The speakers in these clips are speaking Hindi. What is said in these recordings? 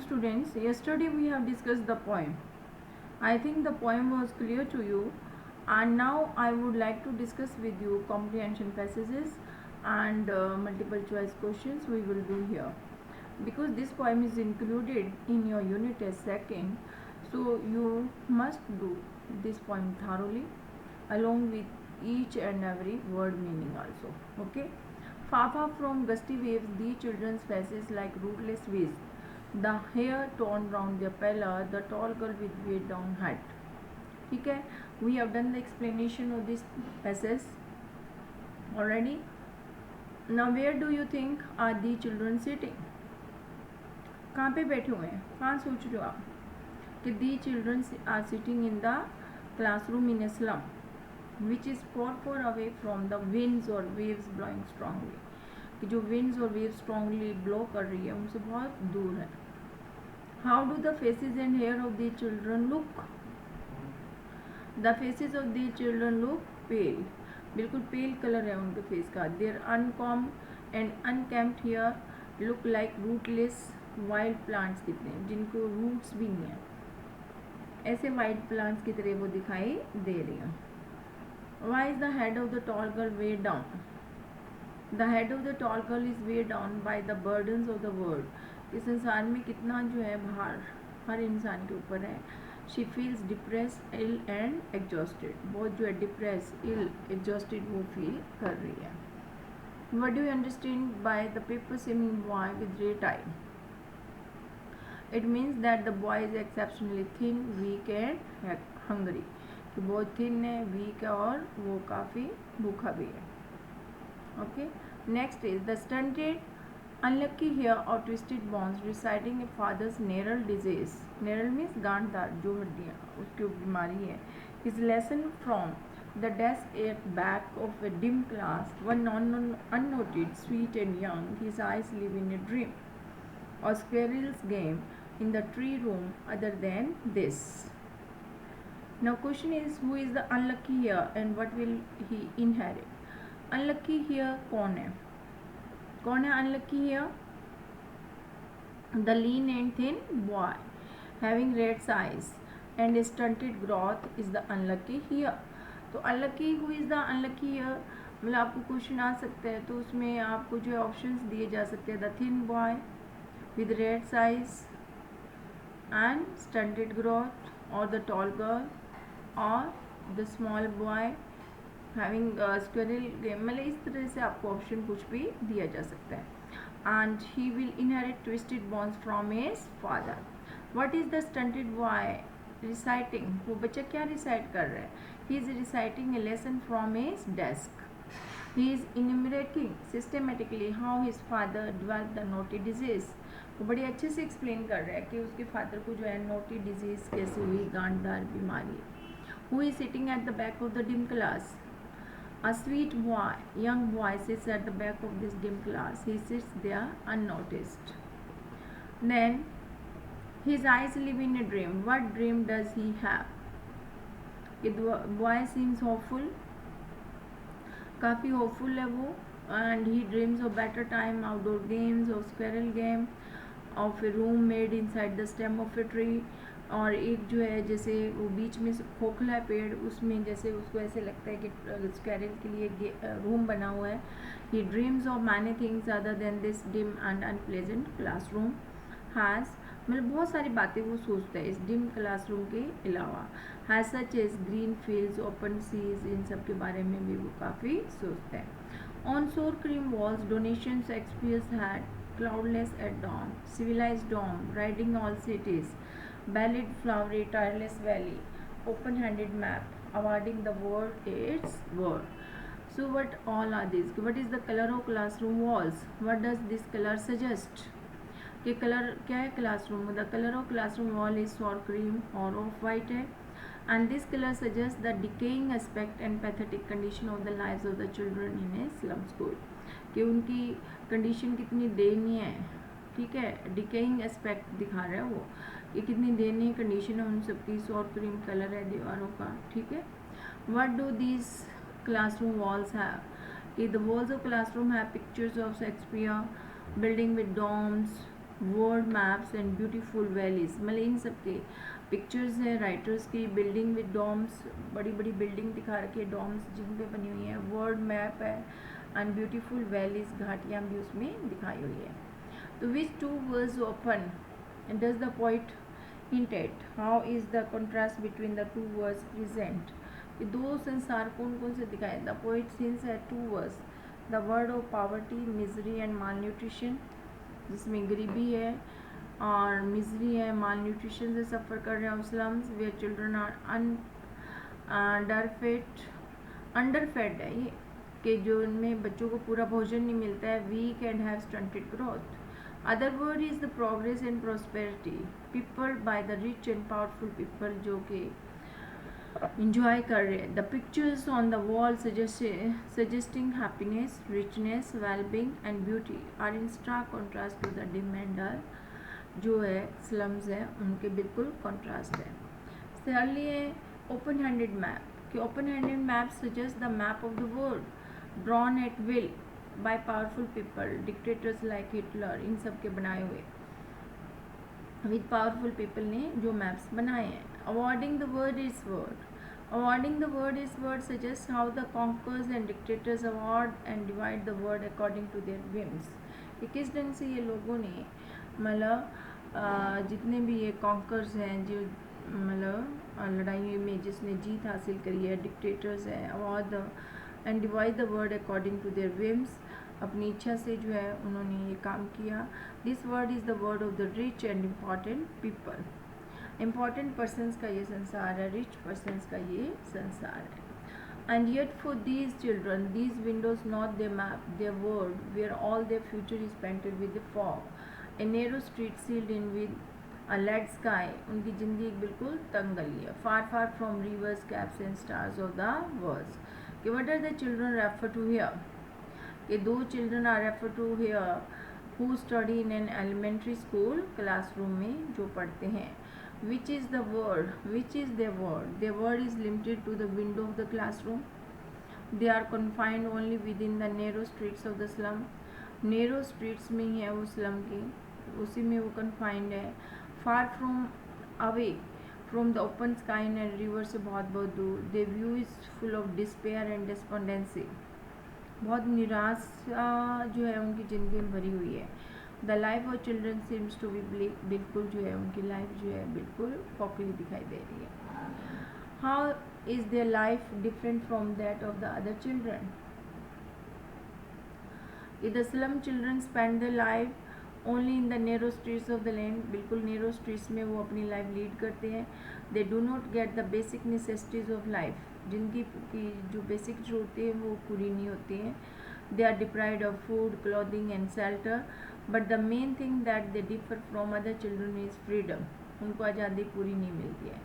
students, yesterday we have discussed the poem. I think the poem was clear to you, and now I would like to discuss with you comprehension passages and multiple choice questions we will do here. Because this poem is included in your unit test second, so you must do this poem thoroughly along with each and every word meaning also. Okay. Far far from gusty waves, the children's faces like rootless waves. The hair torn round their pillar, the tall girl with weighed down hat. ठीक है, we have done the explanation of this passage already. Now where do you think are the children sitting? कहाँ पे बैठे हुए हैं? कहाँ सोच रहे हो आप कि the children are sitting in the classroom in a slum which is far away from the winds or waves blowing strongly. कि जो winds और waves strongly blow कर रही है उनसे बहुत दूर है. How do the faces and hair of the children look? The faces of the children look pale. बिल्कुल pale color है उनके face का. Their uncombed and unkempt hair look like rootless wild plants कितने जिनको roots भी नहीं है, ऐसे wild plants की तरह वो दिखाई दे रही हैं. Why is the head of the tall girl weighed down? The head of the tall girl is weighed down by the burdens of the world. इस संसार में कितना जो है भार हर इंसान के ऊपर है. She feels depressed, ill and exhausted. बहुत जो है depressed, ill, exhausted वो feel कर रही है. What do you understand by the paper seeming boy with red eye? It means that the boy is exceptionally thin, weak and hungry. कि बहुत thin है, weak है और वो काफ़ी भूखा भी है. Okay. Next is the stunted, unlucky hair or twisted bones reciting a father's narral disease. Narral means गांठदार जो हड्डियाँ उसकी बीमारी है. His lesson from the desk at back of a dim class, one unnoted, sweet and young. His eyes live in a dream. Or squirrel's game in the tree room other than this. Now question is, who is the unlucky here and what will he inherit? Unlucky here कौन है? कौन है unlucky here? The lean and thin boy having red eyes and stunted growth is the unlucky here. तो unlucky who is the unlucky here? मतलब आपको क्वेश्चन आ सकता है तो उसमें आपको जो ऑप्शंस दिए जा सकते हैं. The thin boy with red eyes and stunted growth, or the tall girl, or the small boy having squirrel game. मतलब इस तरह से आपको ऑप्शन कुछ भी दिया जा सकता है. And he will inherit twisted bones from his father. What is the stunted boy reciting? वो बच्चा क्या recite कर रहा है? He is reciting a lesson from his desk. He is enumerating systematically how his father developed the naughty disease. वो बड़े अच्छे से एक्सप्लेन कर रहा है कि उसके फादर को जो है नोटी डिजीज कैसे हुई, गांठदार बीमारी. Who is sitting at the back of the dim class? A sweet boy, young boy sits at the back of this dim class. He sits there unnoticed. Then his eyes live in a dream. What dream does he have? The boy seems hopeful. काफ़ी hopeful है वो. And he dreams of better time, outdoor games, of squirrel game, of a room made inside the stem of a tree. और एक जो है जैसे वो बीच में खोखला है पेड़, उसमें जैसे उसको ऐसे लगता है कि स्क्वेरल के लिए रूम बना हुआ है. He dreams of many things other than this dim and unpleasant classroom. Has मतलब बहुत सारी बातें वो सोचता है इस डिम क्लासरूम के अलावा. Has such as green fields, open seas, इन सब के बारे में भी वो काफ़ी सोचता है. ऑन सोर cream walls donation experience had cloudless at dawn, civilized dawn, riding all cities, ballad flowery, tireless valley, open-handed map, awarding the world its word. So what all are these? What is the color of classroom walls? What does this color suggest? कि कलर क्या है क्लासरूम में? The colour of classroom wall is sour cream और ऑफ वाइट है. And this colour suggest the decaying aspect and pathetic condition of the lives of the children in a slum school. कि उनकी कंडीशन कितनी दयनीय है. ठीक है, डिकेइंग एस्पेक्ट दिखा रहा है वो कि कितनी दयनीय कंडीशन है उन सबकी. सॉर क्रीम कलर है दीवारों का. ठीक है. What do these classroom walls have? कि the walls of classroom have pictures of Shakespeare, building with domes, world maps and beautiful valleys, मतलब इन सब के पिक्चर्स हैं राइटर्स की। बिल्डिंग विद डॉम्स, बड़ी बड़ी बिल्डिंग दिखा रखी है डॉम्स जिन पे बनी हुई है। वर्ड मैप है एंड ब्यूटीफुल वैलीज, घाटियाँ भी उसमें दिखाई हुई है। तो which two worlds open does the poet hint at, how is the contrast between the two worlds present, कि दो संसार कौन कौन से दिखाए। The poet hints at two worlds, the word of poverty, misery and malnutrition, जिसमें गरीबी है और मिजरी है, माल न्यूट्रिशन से सफ़र कर रहे हैं। स्लम्स वेयर चिल्ड्रन आर अंडरफेड है ये, कि जो इनमें बच्चों को पूरा भोजन नहीं मिलता है। Weak and have stunted growth. Other word is the progress and prosperity, people by the rich and powerful people, जो कि इंजॉय कर रहे हैं। The pictures on the wall suggesting happiness, richness, wellbeing and beauty are in stark contrast to the dim and dull, जो है स्लम्स है उनके बिल्कुल कॉन्ट्रास्ट है। thirdly है ओपन हैंडेड मैप, कि open handed map suggest the map of the world drawn at will by powerful people, dictators like Hitler, इन सब के बनाए हुए विद पावरफुल पीपल ने जो मैप्स बनाए हैं। Awarding the word is word, awarding the word is word suggests how the conquerors and dictators award and divide the word according to their whims, कि किस ढंग से ये लोगों ने मतलब जितने भी ये कॉन्कर्स हैं, जो मतलब लड़ाई में जिसने जीत हासिल करी है, डिक्टेटर्स हैं, award and divide the word according to their whims, अपनी इच्छा से जो है उन्होंने ये काम किया। This word is the word of the rich and important people, important persons का ये संसार है, रिच पर्सनस का ये संसार है। And yet for these children these windows not their map, their world where all their future is painted with the fog, a narrow street sealed in with a lead sky, उनकी ज़िंदगी एक बिल्कुल तंग गली है। Far far from rivers, capes and stars of the world, कि what are the children refer to here, कि those children are refer to here who study in an elementary school, classroom में जो पढ़ते हैं। Which is the word? Which is their word? Their word is limited to the window of the classroom. They are confined only within the narrow streets of the slum. Narrow streets में ही है वो slum की, उसी में वो confined है। Far from away from the open sky and river से बहुत बहुत दूर। Their view is full of despair and despondency. बहुत निराशा जो है उनकी ज़िंदगी में भरी हुई है। The life of children seems to be black, बिल्कुल जो है उनकी लाइफ जो है बिल्कुल खोखली दिखाई दे रही है। How is their life different from that of the other children, the slum children spend the life only in the narrow streets of the land, बिल्कुल नैरो स्ट्रीट्स में वो अपनी लाइफ लीड करते हैं। दे do not get the basic necessities of life, जिनकी की जो बेसिक ज़रूरतें हैं वो पूरी नहीं होती हैं। They are deprived of food, clothing and shelter, but the main thing that they differ from other children is freedom, उनको आज़ादी पूरी नहीं मिलती है।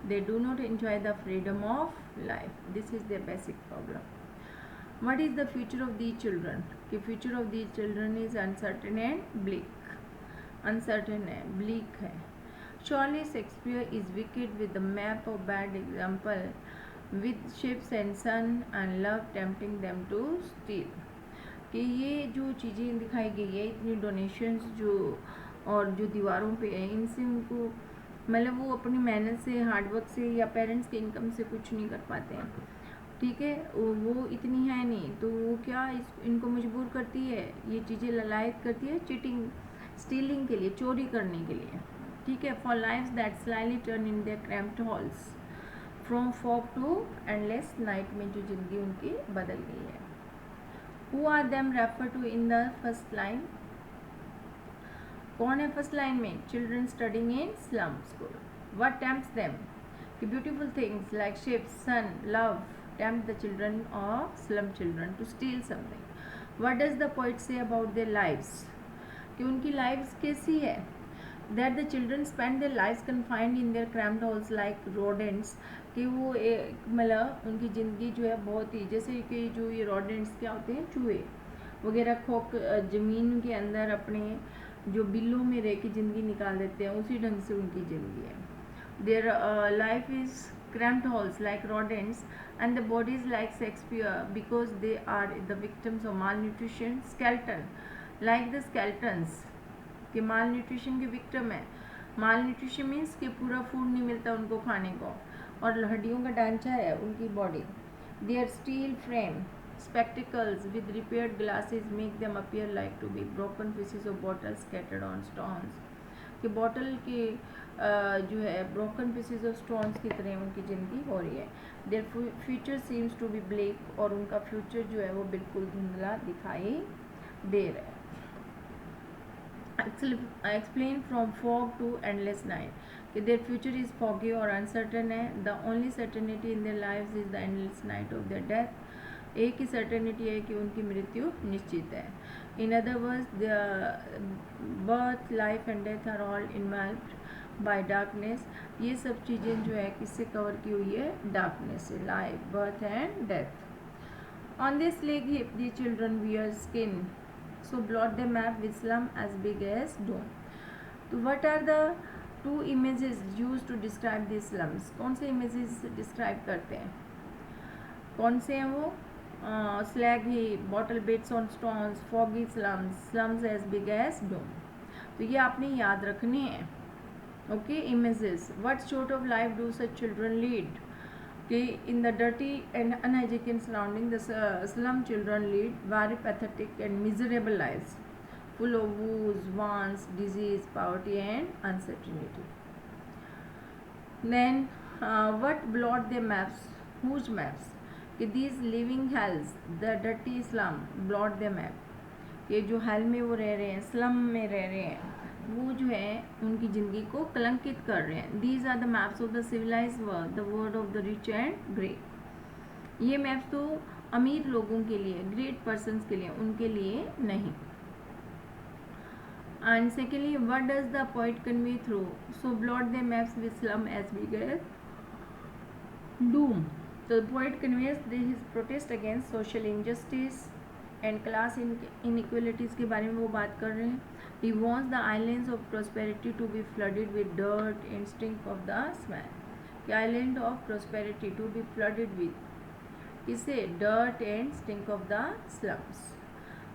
They do not enjoy the freedom of life, this is their basic problem. What is the future of these children, कि future of these children is uncertain and bleak, uncertain है, ब्लीक है। Surely Shakespeare is wicked with the map of bad example, with ships and sun and love tempting them to steal, कि ये जो चीज़ें दिखाई गई है, इतनी डोनेशंस जो और जो दीवारों पे है, इनसे उनको मतलब वो अपनी मेहनत से, हार्डवर्क से या पेरेंट्स के इनकम से कुछ नहीं कर पाते हैं, ठीक है, वो इतनी है नहीं, तो वो क्या इनको मजबूर करती है, ये चीज़ें ललायत करती है चीटिंग, स्टीलिंग के लिए, चोरी करने के लिए, ठीक है। For life that slightly turn in their cramped halls, from fog to endless night में जो ज़िंदगी उनकी बदल गई है। Who are them refer to in the first line, कौन है फर्स्ट लाइन में? Children studying in slum school. What tempts them, कि beautiful things like ships, sun, love tempt the children of slum children to steal something. What does the poet say about their lives, कि उनकी lives कैसी है? That the children spend their lives confined in their cramped halls like rodents, कि वो मतलब उनकी ज़िंदगी जो है बहुत ही, जैसे कि जो ये rodents क्या होते हैं, चूहे वगैरह खोक ज़मीन के अंदर अपने जो बिल्लों में रह के ज़िंदगी निकाल देते हैं, उसी ढंग से उनकी ज़िंदगी है। Their life is cramped halls like rodents, and the bodies like Shakespeare because they are the victims of malnutrition. Skeleton, like the skeletons कि माल न्यूट्रिशन के विक्टिम है। माल न्यूट्रिशन मीन्स कि पूरा फूड नहीं मिलता उनको खाने को, और हड्डियों का ढांचा है उनकी body. Their steel frame spectacles with repaired glasses make them appear like to be broken pieces of bottles scattered on stones। कि बॉटल के जो है ब्रोकन पीसेस ऑफ स्टोन्स की तरह उनकी ज़िंदगी हो रही है। Their future seems to be black, और उनका फ्यूचर जो है वो बिल्कुल धुंधला दिखाई दे रहा है। Explain from fog to endless night कि देयर फ्यूचर इज़ फॉगी और अनसर्टन है। The only certainty in their lives is the endless night of their death. एक ही सर्टेनिटी है कि उनकी मृत्यु निश्चित है। In other words the birth life and death are all involved by darkness. ये सब चीज़ें जो है किससे कवर की हुई है? डार्कनेस से। Life, birth and death. On this leg hip the children wear skin so blot the map with slum as big as doom. तो what are the two images use to describe this slums? कौन से इमेजेस डिस्क्राइब करते हैं? कौन से हैं वो? slag heap, bottle bits on stones, foggy slums, slums as big as dome। तो ये आपने याद रखने हैं। Okay, images. What sort of life do such children lead? कि in the dirty and unhygienic surrounding the slum children lead very pathetic and miserable lives full of woes, wants, disease, poverty and uncertainty। Then what blot their maps? Whose maps? कि these living hells, the dirty slum blot their map। ये जो हेल में वो रह रहे हैं, स्लम में रह रहे हैं, वो जो है उनकी ज़िंदगी को कलंकित कर रहे हैं। These are the maps of the civilized world, the world of the rich and great। ये मैप्स तो अमीर लोगों के लिए, ग्रेट पर्सन्स के लिए, उनके लिए नहीं। And secondly, what does the poet convey through? So blot their maps with slum as big as doom। So the poet conveys his protest against social injustice and class inequalities के बारे में वो बात कर रहे हैं। He wants the islands of prosperity to be flooded with dirt and stink of the smell। The island of prosperity to be flooded with किसे? dirt and stink of the slums।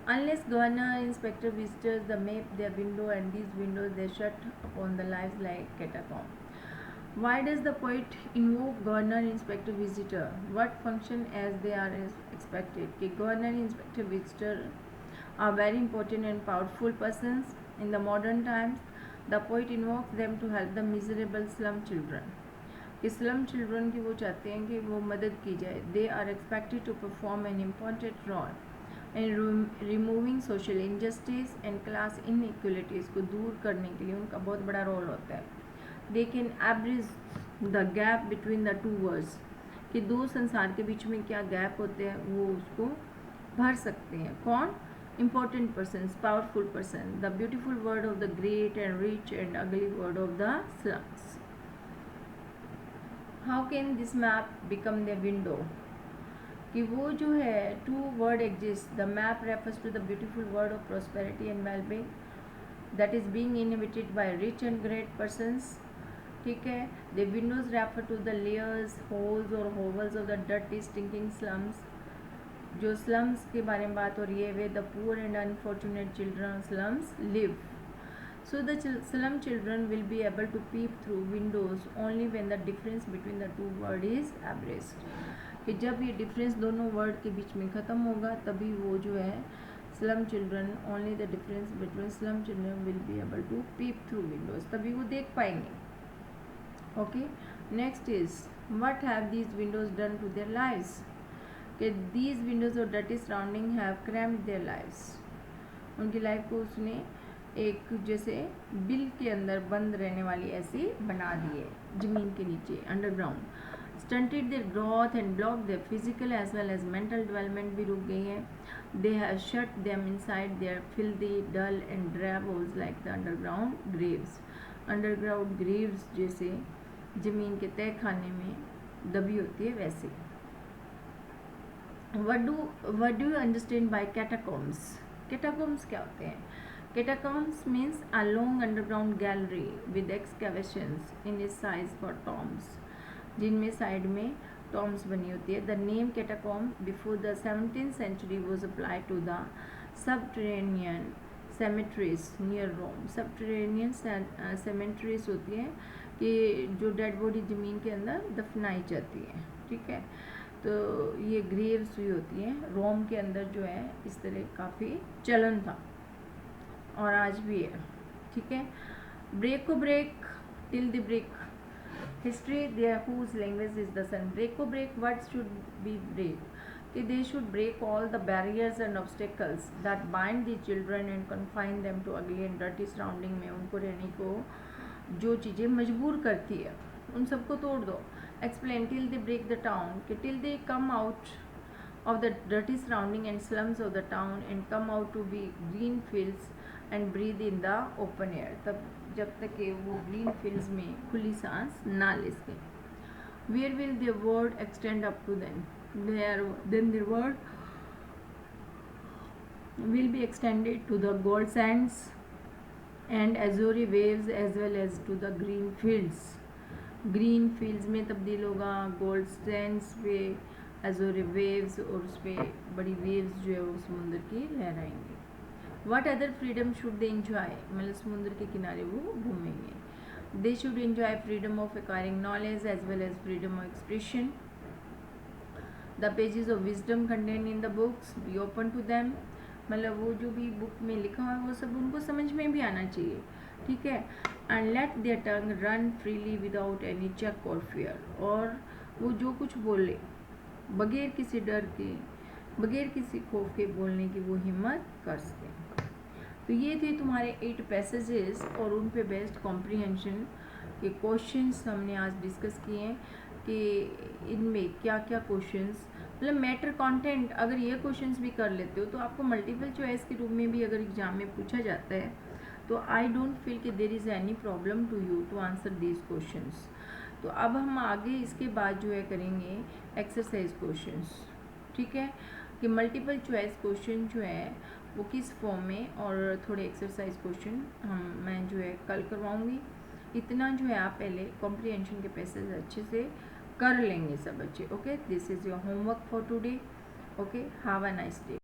Unless governor, inspector visitors the map their window, and these windows they shut upon the lives like catacomb। Why does the poet invoke governor, inspector, visitor? What function as they are expected? कि governor, inspector, visitor are very important and powerful persons in the modern times। The poet invokes them to help the miserable slum children। कि slum children की वो चाहते हैं कि वो मदद की जाए। They are expected to perform an important role in removing social injustice and class inequalities को दूर करने के लिए उनका बहुत बड़ा रोल होता है। They can abridge the gap between the two worlds। कि दो संसार के बीच में क्या गैप होते हैं वो उसको भर सकते हैं। कौन? important persons, powerful person, the beautiful word of the great and rich and ugly word of the slums। How can this map become the window? कि वो जो है two word exist। The map refers to the beautiful word of prosperity and well-being that is being inhabited by rich and great persons। ठीक है। The windows refer to the layers, holes or hovels of the dirty stinking slums। जो slums के बारे में बात हो रही है, where the poor and unfortunate children of slums live। So the slum children will be able to peep through windows only when the difference between the two words is abridged। कि जब ये डिफरेंस दोनों वर्ड के बीच में ख़त्म होगा तभी वो जो है slum children, only the difference between slum children will be able to peep through windows, तभी वो देख पाएंगे। Okay, next is what have these windows done to their lives? कि दीज विंडोज और dirty surrounding have crammed their lives. उनकी लाइफ को उसने एक जैसे बिल के अंदर बंद रहने वाली ऐसी बना दी है, ज़मीन के नीचे, underground. Stunted their growth and block their physical as well as mental development भी रुक गई है। They have shut them inside their filthy dull and drab holes like the underground graves. Underground graves जैसे ज़मीन के तह खाने में दबी होती है वैसे। what do you understand by catacombs? Catacombs क्या होते हैं? Catacombs means a long underground gallery with excavations in its size for tombs, जिनमें साइड में tombs बनी होती है। The name catacomb before the 17th century was applied to the subterranean cemeteries near Rome. Subterranean cemeteries होती हैं कि जो डेड बॉडी ज़मीन के अंदर दफनाई जाती है, ठीक है। तो ये ग्रेव्स भी होती हैं रोम के अंदर, जो है इस तरह काफ़ी चलन था और आज भी है, ठीक है। ब्रेक को break till the break history there whose language is the sun. Break को break words should be break कि they should break all the barriers and obstacles that bind the children and confine them to ugly and dirty surrounding में उनको रहने को जो चीज़ें मजबूर करती है उन सबको तोड़ दो। Explain till they break the town कि till they come out of the dirty surrounding and slums of the town and come out to be green fields and breathe in the open air। तब जब तक कि वो green fields में खुली सांस ना ले सके। Where will their word extend up to them? Then their word will be extended to the gold sands and azure waves as well as to the green fields। Green fields में तब्दील होगा, गोल्ड सैंड्स पे, एज़ोरे वेव्स, और उस पर बड़ी वेव्स जो है वो समुंदर की लहराएंगे। What other freedom should they enjoy, मतलब समुंदर के किनारे वो घूमेंगे। They should enjoy freedom of acquiring knowledge as well as freedom of expression. The pages of wisdom contain in the books be open to them, मतलब वो जो भी बुक में लिखा हुआ है वो सब उनको समझ में भी आना चाहिए, ठीक है। And let their tongue run freely without any check और फियर, और वो जो कुछ बोले बगैर किसी डर के, बगैर किसी खौफ के बोलने की वो हिम्मत कर सकें। तो ये थे तुम्हारे 8 पैसेजेस और उन पे बेस्ड कॉम्प्रीहेंशन के क्वेश्चंस हमने आज डिस्कस किए हैं कि इनमें क्या क्या क्वेश्चंस, मतलब मैटर कंटेंट अगर ये क्वेश्चंस भी कर लेते हो तो आपको मल्टीपल चॉइस के रूप में भी अगर एग्जाम में पूछा जाता है तो आई डोंट फील कि there is any problem to you to answer these questions. तो अब हम आगे इसके बाद जो है करेंगे एक्सरसाइज क्वेश्चंस, ठीक है, कि मल्टीपल चॉइस क्वेश्चन जो है वो किस फॉर्म में, और थोड़े एक्सरसाइज क्वेश्चन मैं जो है कल करवाऊँगी। इतना जो है आप पहले कॉम्प्रीहेंशन के पैसेज अच्छे से कर लेंगे सब बच्चे। Okay, this is your homework for today. Okay, have a nice day.